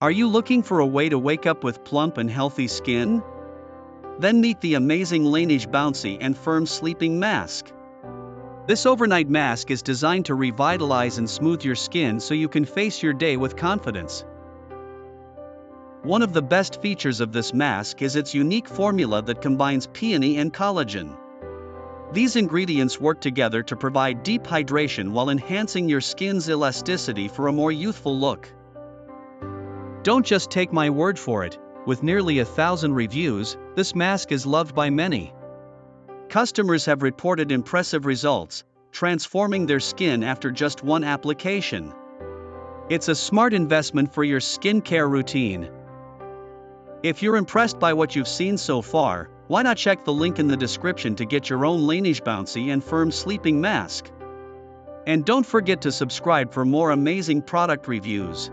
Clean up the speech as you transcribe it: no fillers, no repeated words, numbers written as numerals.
Are you looking for a way to wake up with plump and healthy skin? Then meet the amazing LANEIGE Bouncy and Firm Sleeping Mask. This overnight mask is designed to revitalize and smooth your skin so you can face your day with confidence. One of the best features of this mask is its unique formula that combines peony and collagen. These ingredients work together to provide deep hydration while enhancing your skin's elasticity for a more youthful look. Don't just take my word for it, with nearly 1,000 reviews, this mask is loved by many. Customers have reported impressive results, transforming their skin after just one application. It's a smart investment for your skincare routine. If you're impressed by what you've seen so far, why not check the link in the description to get your own LANEIGE Bouncy and Firm Sleeping Mask? And don't forget to subscribe for more amazing product reviews.